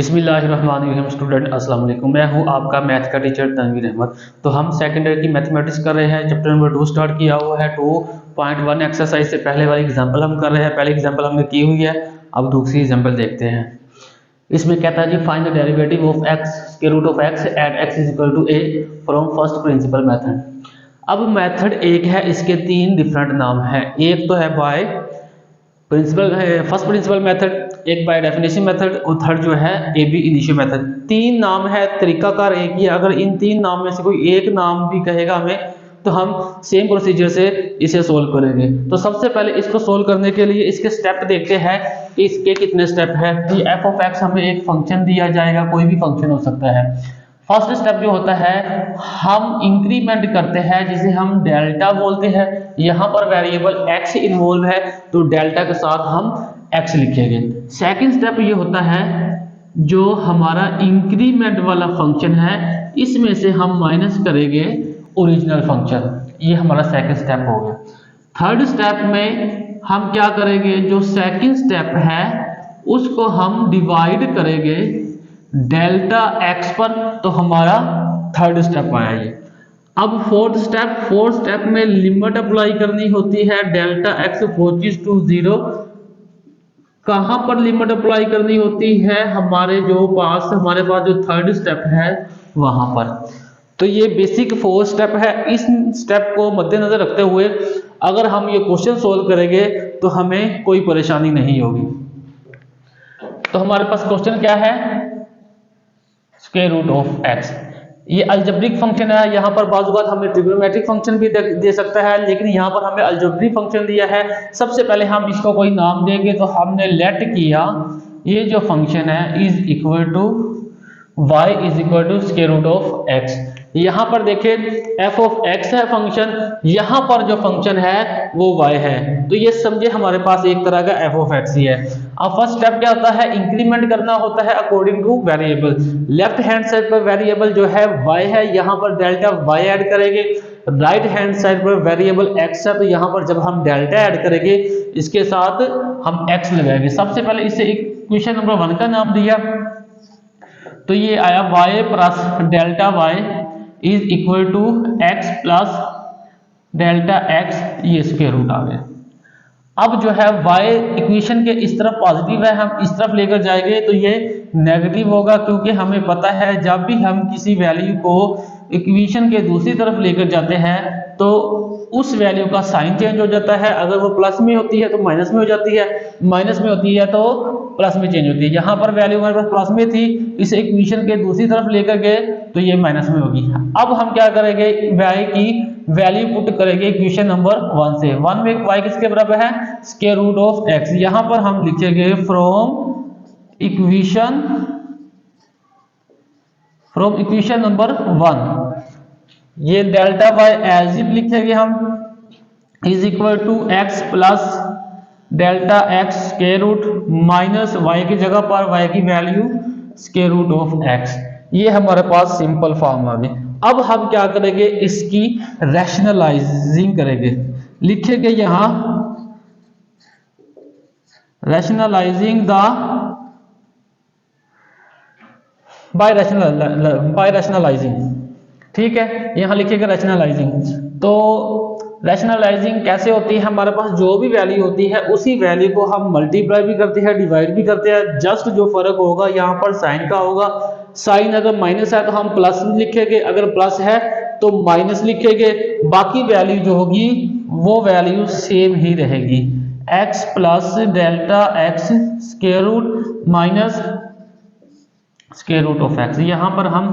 बिस्मिल्लाहिर्रहमानिर्रहीम। स्टूडेंट अस्सलाम वालेकुम, मैं हूं आपका मैथ का टीचर तनवीर अहमद। तो हम सेकंड ईयर की मैथमेटिक्स कर रहे हैं, चैप्टर नंबर 2 स्टार्ट किया हुआ है। 2.1 एक्सरसाइज से पहले वाली एग्जांपल हम कर रहे हैं। पहले एग्जांपल हमने की हुई है, अब दूसरी एग्जांपल देखते हैं। इसमें कहता है जी find the derivative of x square root of x at x is equal to a from first principle method. अब मेथड एक है, इसके तीन डिफरेंट नाम हैं। एक तो है by principle first principle method, एक बाय डेफिनेशन मेथड और थर्ड जो है ए बी इनिशियो मेथड। तीन नाम है, तरीकाकार एक ही है। अगर इन तीन नाम में से कोई एक नाम भी कहेगा हमें तो हम सेम प्रोसीजर से इसे सोल्व करेंगे। तो सबसे पहले इसको सोल्व करने के लिए इसके स्टेप देखते हैं कि इसके कितने स्टेप है। कि एफ ऑफ एक्स हमें एक फंक्शन दिया जाएगा, कोई भी फंक्शन हो सकता है। फर्स्ट स्टेप जो होता है, हम इंक्रीमेंट करते हैं जिसे हम डेल्टा बोलते हैं। यहां पर वेरिएबल x इन्वॉल्व है तो डेल्टा के साथ हम x लिखेंगे। सेकंड स्टेप ये होता है, जो हमारा इंक्रीमेंट वाला फंक्शन है इसमें से हम माइनस करेंगे ओरिजिनल फंक्शन। ये हमारा सेकंड स्टेप हो गया। थर्ड स्टेप में हम क्या करेंगे, जो सेकंड स्टेप है उसको हम डिवाइड करेंगे डेल्टा x पर, तो हमारा थर्ड स्टेप आया ये। अब फोर्थ स्टेप में लिमिट अप्लाई करनी होती है डेल्टा x पहुंचीज टू 0। कहां पर लिमिट अप्लाई करनी होती है, हमारे पास जो थर्ड स्टेप है वहां पर। तो ये बेसिक फोर्थ स्टेप है। इस स्टेप को मद्देनजर रखते हुए अगर हम ये क्वेश्चन सोल्व करेंगे तो हमें कोई परेशानी नहीं होगी। तो हमारे पास क्वेश्चन क्या है, स्क्वायर रूट ऑफ x। ये अलजेब्रिक फंक्शन है। यहाँ पर बाजुगात हमें ट्रिग्नोमेट्रिक फंक्शन भी दे सकता है, लेकिन यहाँ पर हमें अलजेब्रिक फंक्शन दिया है। सबसे पहले हम इसको कोई नाम देंगे। तो हमने लेट किया ये जो फंक्शन है is equal to y is equal to square root of x। यहाँ पर देखिए f ऑफ x है फंक्शन, यहाँ पर जो फंक्शन है वो y है। तो ये समझे हमारे पास एक तरह का f ऑफ x ही है। अब फर्स्ट स्टेप क्या होता है, इंक्रीमेंट करना होता है according two variable. Left hand side पर वेरिएबल जो है y है, यहाँ पर डेल्टा y ऐड करेंगे। राइट हैंड साइड पर वेरिएबल x है, तो यहाँ पर जब हम डेल्टा ऐड करेंगे इसके साथ हम x लगाएंगे। सबसे पहले इसे इक्वेशन नंबर 1 का नाम दिया, तो ये आया y plus delta y is equal to x plus delta x, ये स्क्वायर रूट आ गया। अब जो है y इक्वेशन के इस तरफ पॉजिटिव है, हम इस तरफ लेकर जाएंगे तो ये नेगेटिव होगा, क्योंकि हमें पता है जब भी हम किसी वैल्यू को इक्वेशन के दूसरी तरफ लेकर जाते हैं तो उस वैल्यू का साइन चेंज हो जाता है। अगर वो प्लस में होती है तो माइनस में हो जाती है, माइनस में होती है तो प्लस में चेंज होती है। यहाँ पर वैल्यू हमारे पास प्लस में थी, इसे इक्वेशन के दूसरी तरफ लेकर गए तो ये माइनस में होगी। अब हम क्या करेंगे, y की वैल्यू पुट करेंगे इक्वेशन नंबर 1 से। 1 में y किसके बराबर है, स्क्वायर रूट ऑफ x। यहाँ पर हम लिखेंगे फ्रॉम इक्वेशन नंबर 1, ये डेल्टा y एज इट लिखेंगे हम is equal to x plus delta x square root minus y की जगह पर y की value square root of x। ये हमारे पास सिंपल फॉर्म आ गई। अब हम क्या करेंगे, इसकी रैशनलाइजिंग करेंगे। लिखेंगे यहां रैशनलाइजिंग द बाय रैशनलाइजिंग, ठीक है, यहां लिखेगा रैशनलाइजिंग। तो रैशनलाइजिंग कैसे होती है, हमारे पास जो भी वैल्यू होती है उसी वैल्यू को हम मल्टीप्लाई भी करते हैं, डिवाइड भी करते हैं। जस्ट जो फर्क होगा यहाँ पर साइन का होगा। साइन अगर माइनस है तो हम प्लस लिखेंगे, अगर प्लस है तो माइनस लिखेंगे। बाकी वैल्यू जो होगी वो वैल्यू सेम ही रहेगी, x plus delta x square root minus square root of x। यहाँ पर हम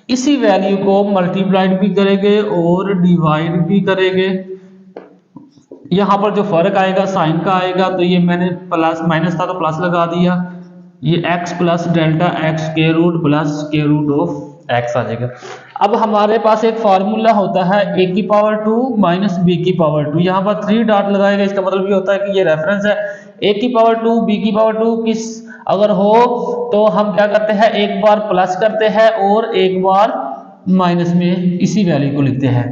इसी वैल्यू को मल्टीप्लाइड भी करेंगे और डिवाइड भी करेंगे। यहाँ पर जो फर्क आएगा साइन का आएगा, तो ये मैंने प्लस माइनस था तो प्लस लगा दिया। ये x plus delta x square root plus square root of x आ जाएगा। अब हमारे पास एक फार्मूला होता है a की पावर 2 माइनस b की पावर 2। यहाँ पर 3 डॉट लगाएगा, इसका मतलब ये होता है कि ये रेफरेंस है। a की पावर 2 b की पावर 2 किस अगर हो तो हम क्या करते हैं, एक बार प्लस करते हैं और एक बार माइनस में इसी वैल्यू को लिखते हैं।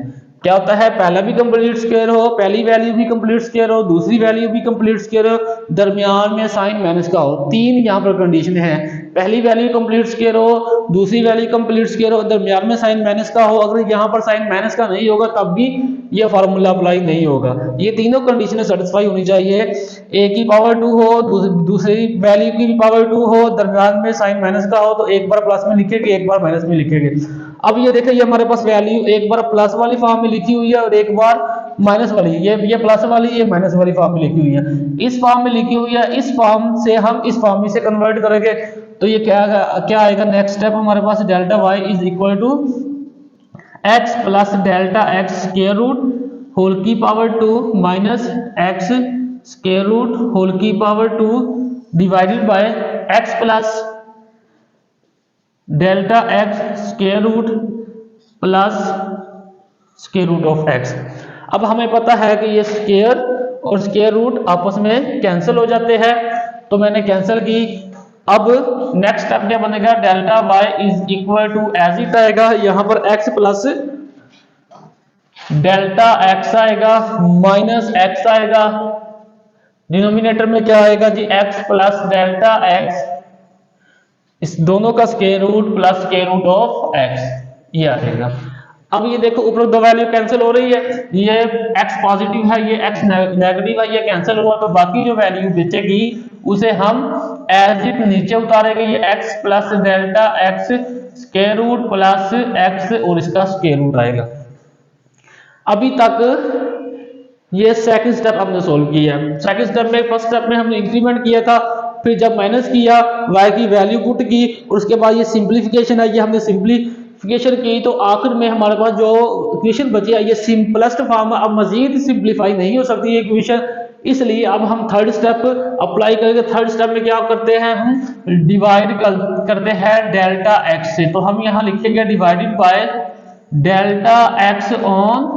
क्या होता है, पहला भी कंप्लीट स्क्वायर हो, पहली वैल्यू भी कंप्लीट स्क्वायर हो, दूसरी वैल्यू भी कंप्लीट स्क्वायर हो, दरमियान में साइन माइनस का हो। तीन यहाँ पर कंडीशन है, पहली वैल्यू कंप्लीट स्क्वायर हो, दूसरी वैल्यू कंप्लीट स्क्वायर हो, दरमियान में साइन माइनस का हो। अगर यहाँ पर साइन माइनस का नहीं होगा तब भी ये फार्मूला अप्लाई नहीं होगा। ये तीनों कंडीशन सेटिस्फाई होनी चाहिए, a की पावर 2 हो, दूसरी वैल्यू की पावर 2 हो, दरमियान में साइन माइनस का हो, तो एक बार प्लस में लिखेंगे एक बार माइनस में लिखेंगे। अब ये देखिए, ये हमारे पास वैल्यू एक बार प्लस वाली फॉर्म में लिखी हुई है और एक बार माइनस वाली, ये प्लस वाली, ये माइनस वाली फॉर्म में लिखी हुई है। इस फॉर्म में लिखी हुई है, इस फॉर्म से हम इस फॉर्म में से कन्वर्ट करेंगे तो ये क्या आएगा, नेक्स्ट स्टेप हमारे पास delta Y is equal to X plus delta x square root whole की power 2 minus X square root whole की power 2 divided by X plus delta x square root plus square root of X. अब हमें पता है कि ये square और square root आपस में कैंसिल हो जाते हैं, तो मैंने कैंसिल की। अब नेक्स्ट स्टेप क्या बनेगा, delta Y is equal to as it आएगा, यहां पर एक्स प्लस डेल्टा एक्स आएगा माइनस एक्स आएगा, डिनोमिनेटर में क्या आएगा जी, एक्स प्लस डेल्टा एक्स, इस दोनों का square root plus square root of x, ये आएगा। अब ये देखो ऊपर दो वैल्यू कैंसिल हो रही है, ये x पॉजिटिव है, ये x नेगेटिव है, ये कैंसिल हुआ, तो बाकी जो वैल्यू बचेगी उसे हम एज इट नीचे उतारेंगे। ये x plus delta x square root plus x और इसका स्क्वायर रूट आएगा। अभी तक ये सेकंड स्टेप हमने सोल्व किया। सेकंड स्टेप में, फर्स्ट स्टेप में हमने इंक्रीमेंट किया था, फिर जब माइनस किया y की वैल्यू पुट की और उसके बाद ये सिंप्लीफिकेशन है, ये हमने सिंप्लीफिकेशन की, तो आखिर में हमारे पास जो इक्वेशन बची है ये सिंपलेस्ट फॉर्म है। अब मजीद सिंप्लीफाई नहीं हो सकती ये इक्वेशन, इसलिए अब हम थर्ड स्टेप अप्लाई करेंगे। थर्ड स्टेप में क्या करते हैं, हम डिवाइड करते हैं डेल्टा एक्स से, तो हम यहाँ लिखेंगे divided by delta x on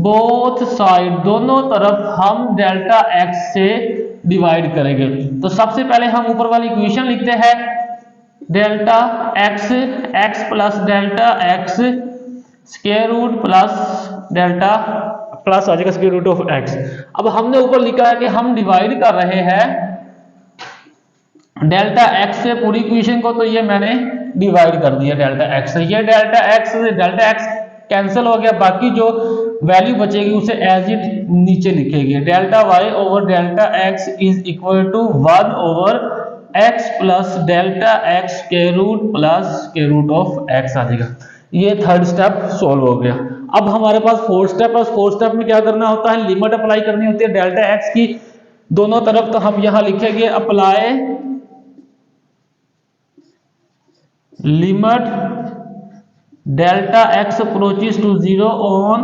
both side, दोनों तरफ हम डेल्टा एक्स से डिवाइड करेंगे। तो सबसे पहले हम ऊपर वाली इक्वेशन लिखते हैं, delta X, X plus delta x square root plus delta plus आ जाएगा स्क्वायर रूट ऑफ एक्स। अब हमने ऊपर लिखा है कि हम डिवाइड कर रहे हैं डेल्टा एक्स से पूरी इक्वेशन को, तो ये मैंने डिवाइड कर दिया डेल्टा एक्स से। ये डेल्टा एक्स कैंसिल हो गया, बाकी जो वैल्यू बचेगी उसे एज इट नीचे लिखेंगे। Delta Y over delta X is equal to 1 over x plus delta x square root plus square root of X आ जाएगा। ये थर्ड स्टेप सॉल्व हो गया। अब हमारे पास फोर्थ स्टेप है। फोर्थ स्टेप में क्या करना होता है, लिमिट अप्लाई करनी होती है डेल्टा एक्स की दोनों तरफ, तो हम यहां लिखेंगे apply limit delta x approaches to 0 on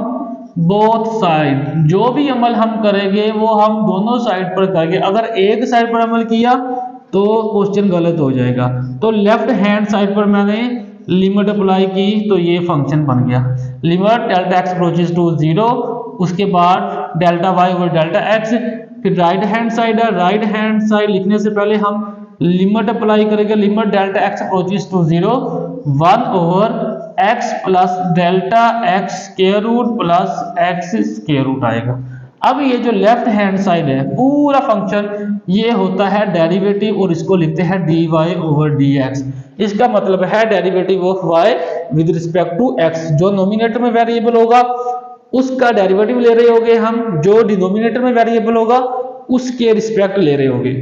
both side. जो भी अमल हम करेंगे वो हम दोनों साइड पर करेंगे। अगर एक साइड पर अमल किया तो क्वेश्चन गलत हो जाएगा। तो लेफ्ट हैंड साइड पर मैंने लिमिट अप्लाई की, तो ये फंक्शन बन गया limit delta x approaches to 0, उसके बाद delta Y over delta x. फिर राइट हैंड साइड है, राइट हैंड साइड लिखने से पहले हम लिमिट अप्लाई करेंगे, limit delta x approaches to 0 1 over x plus delta x square root plus x square root आएगा। अब ये जो लेफ्ट हैंड साइड है पूरा फंक्शन ये होता है डेरिवेटिव, और इसको लिखते हैं dy ओवर dx। इसका मतलब है derivative of y with respect to x। जो नोमिनेटर में वेरिएबल होगा उसका डेरिवेटिव ले रहे होगे हम, जो डिनोमिनेटर में वेरिएबल होगा उसके रिस्पेक्ट ले रहे होगे।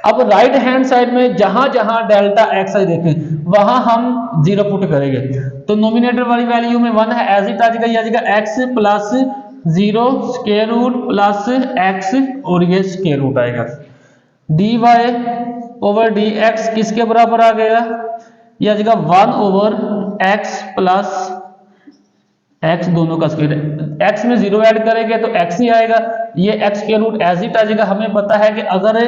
अब राइट हैंड साइड में जहां जहां डेल्टा एक्स है देखें वहां हम 0 पुट करेंगे, तो नोमिनेटर वाली वैल्यू में 1 है, एज इट आ जाएगा x plus 0 square root plus x और ये स्क्वायर रूट आएगा। D y over d x किसके बराबर आ गया, ये आ जाएगा 1 ओवर एक्स प्लस एक्स, दोनों का स्क्वायर। एक्स में 0 ऐड करेंगे तो एक्स ही आएगा, ये एक्स के रूट एज इट आ जाएगा। हमें पता है कि अगर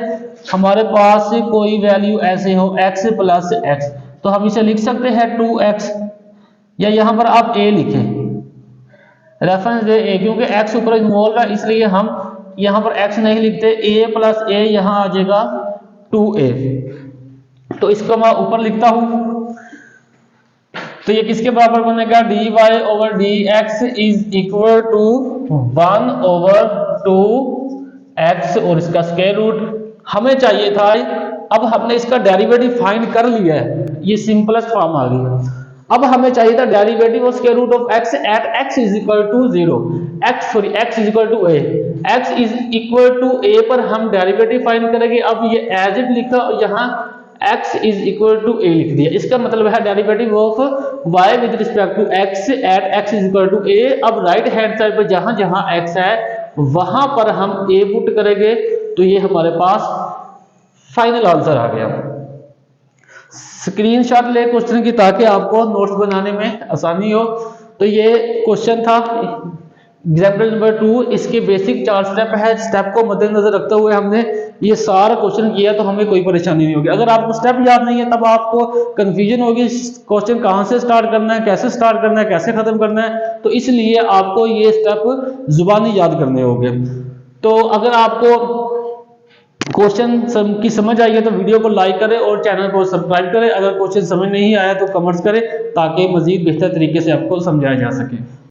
हमारे पास कोई वैल्यू ऐसे हो एक्स प्लस एक्स, तो हम इसे लिख सकते हैं 2x, या यहां पर आप a लिखें, रेफरेंस दे a, क्योंकि x ऊपर इन्वॉल्व है इसलिए हम यहां पर x नहीं लिखते, a प्लस a यहां आ जाएगा 2a। तो इसको मैं ऊपर लिखता हूं तो ये किसके बराबर बनेगा, d y over d x is equal to 1/2 x और इसका स्क्वायर रूट हमें चाहिए था। अब हमने इसका डेरिवेटिव फाइंड कर लिया है, ये सिंपलेस्ट फॉर्म आ गई। अब हमें चाहिए था derivative of square root of X at X is equal to 0, X is equal to A, X is equal to A पर हम डेरिवेटिव फाइंड करेंगे। अब ये एज इट लिखा और यहाँ x is equal to a लिख दिया, इसका मतलब है derivative of y with respect to x at x is equal to a। अब राइट हैंड साइड पर जहां जहां x है वहां पर हम a पुट करेंगे, तो ये हमारे पास फाइनल आंसर आ गया। स्क्रीनशॉट ले क्वेश्चन की ताकि आपको नोट्स बनाने में आसानी हो। तो ये क्वेश्चन था एग्जाम्पल नंबर 2, इसके बेसिक 4 स्टेप है। स्टेप को मद्देनजर रखते हुए हमने ये सारा क्वेश्चन किया, तो हमें कोई परेशानी नहीं होगी। अगर आपको स्टेप याद नहीं है तब आपको कंफ्यूजन होगी, क्वेश्चन कहाँ से स्टार्ट करना है, कैसे स्टार्ट करना है, कैसे खत्म करना है, तो इसलिए आपको ये स्टेप जुबानी याद करने होंगे। तो अगर आपको क्वेश्चन की समझ आई है तो वीडियो को लाइक करें और चैनल को सब्सक्राइब करें। अगर क्वेश्चन समझ नहीं आया तो कमेंट्स करें ताकि मजीद बेहतर तरीके से आपको समझाया जा सके।